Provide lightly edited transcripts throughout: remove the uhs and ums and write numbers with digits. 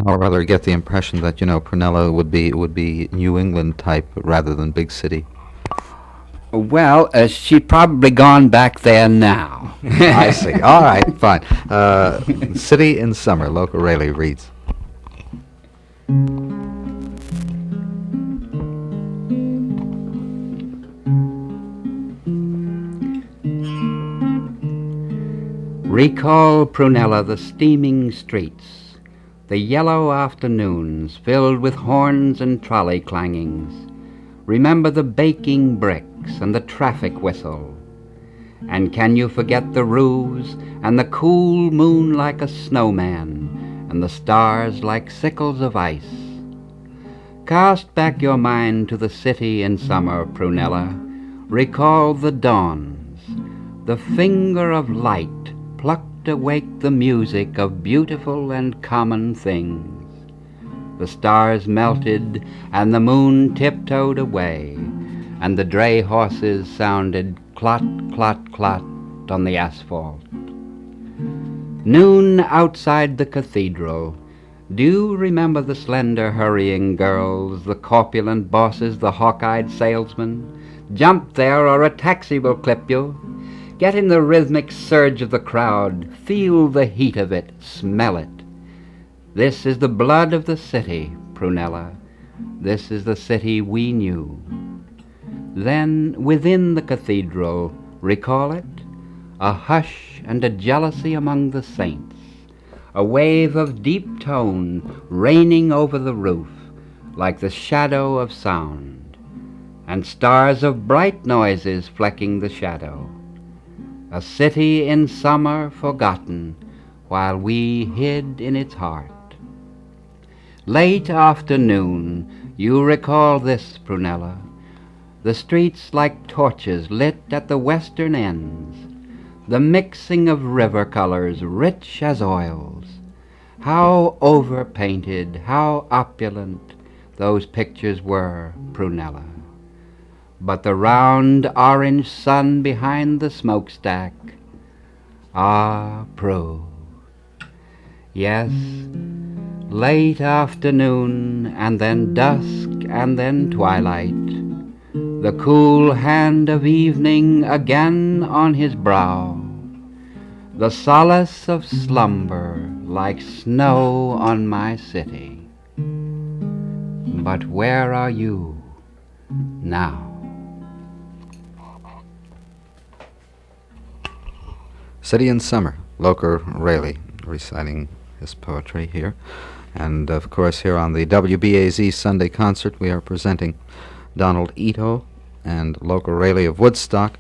somehow or other get the impression that, Prunella would be New England type rather than big city. Well, she'd probably gone back there now. I see. All right, fine. City in Summer, Loker Raley reads. Recall, Prunella, the steaming streets, the yellow afternoons filled with horns and trolley clangings. Remember the baking bricks and the traffic whistle. And can you forget the roofs and the cool moon like a snowman and the stars like sickles of ice? Cast back your mind to the city in summer, Prunella. Recall the dawns. The finger of light plucked awake the music of beautiful and common things. The stars melted and the moon tiptoed away, and the dray horses sounded clot, clot, clot on the asphalt. Noon outside the cathedral. Do you remember the slender hurrying girls, the corpulent bosses, the hawk-eyed salesmen? Jump there or a taxi will clip you. Get in the rhythmic surge of the crowd. Feel the heat of it. Smell it. This is the blood of the city, Prunella. This is the city we knew. Then, within the cathedral, recall it? A hush and a jealousy among the saints. A wave of deep tone raining over the roof, like the shadow of sound. And stars of bright noises flecking the shadow. A city in summer forgotten, while we hid in its heart. Late afternoon, you recall this, Prunella. The streets like torches lit at the western ends. The mixing of river colors rich as oils. How overpainted, how opulent those pictures were, Prunella. But the round orange sun behind the smokestack. Ah, Prue. Yes, late afternoon, and then dusk, and then twilight. The cool hand of evening again on his brow. The solace of slumber like snow on my city. But where are you now? City in Summer, Loker Raley reciting his poetry here. And of course here on the WBAZ Sunday Concert we are presenting Donald Ito and Loker Raley of Woodstock.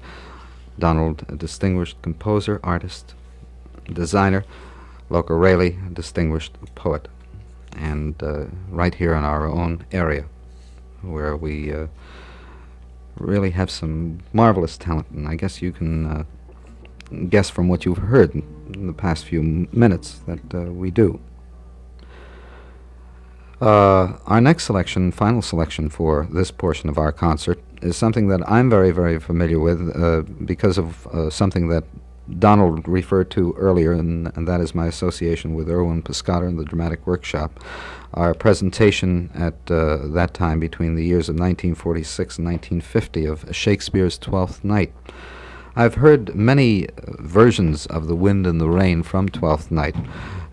Donald, a distinguished composer, artist, designer. Loker Raley, a distinguished poet. And right here in our own area where we really have some marvelous talent. And I guess you can guess from what you've heard in the past few minutes that we do. Our next selection, final selection for this portion of our concert, is something that I'm very, very familiar with because of something that Donald referred to earlier, and that is my association with Erwin Piscator and the Dramatic Workshop. Our presentation at that time between the years of 1946 and 1950 of Shakespeare's Twelfth Night. I've heard many versions of The Wind and the Rain from Twelfth Night,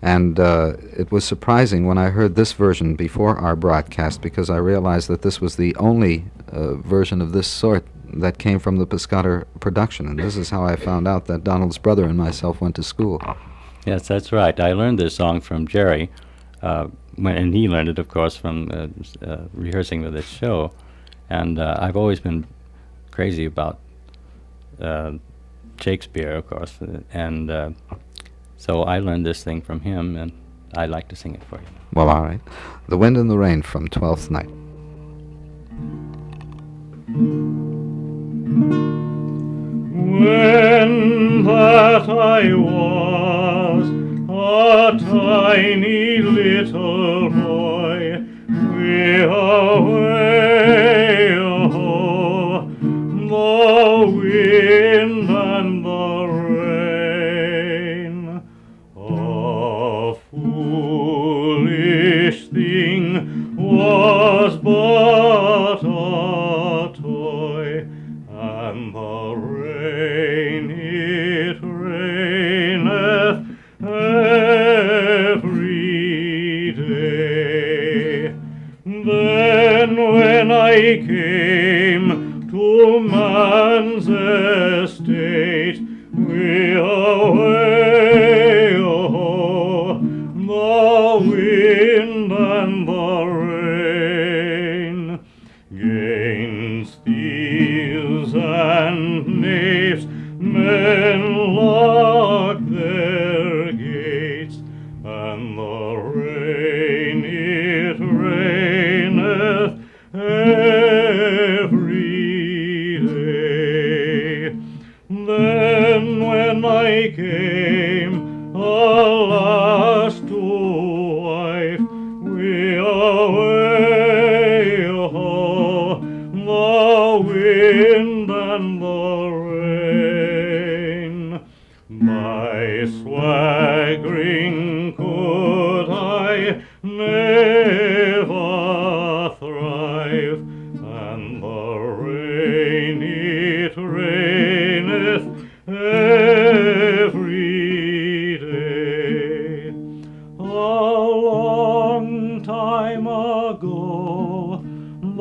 and it was surprising when I heard this version before our broadcast, because I realized that this was the only version of this sort that came from the Piscator production, and this is how I found out that Donald's brother and myself went to school. Yes, that's right. I learned this song from Jerry, and he learned it, of course, from rehearsing with this show, and I've always been crazy about Shakespeare, of course, and so I learned this thing from him, and I'd like to sing it for you. Well, all right. The Wind and the Rain from Twelfth Night. When that I was a tiny little boy, way away, oh, the wind and the rain, a foolish I came to man's estate, we away, oh, the wind and the rain. Gainst thieves and knaves men lock their gates, and the rain it raineth every day. Then when I came, alas, to wife, we away, oh, the wind and the rain. By swaggering could I never thrive, and the rain it raineth every day. A long time ago the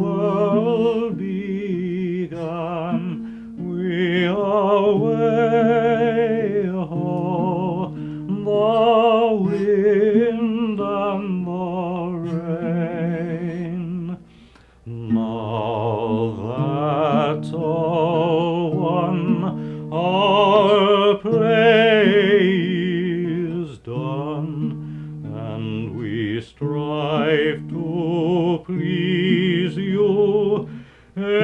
world began, we away, oh, the wind and the rain. Now that's all one, our play is done, and we strive to please you every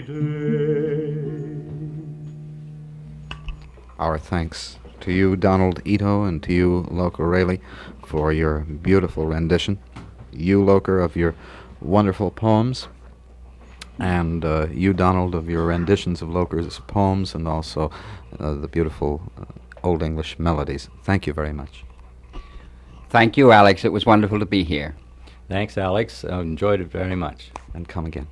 day. Our thanks to you, Donald Ito, and to you, Loker Raley, for your beautiful rendition. You, Loker, of your wonderful poems, and you, Donald, of your renditions of Loker's poems, and also the beautiful Old English melodies. Thank you very much. Thank you, Alex. It was wonderful to be here. Thanks, Alex. I enjoyed it very much. And come again.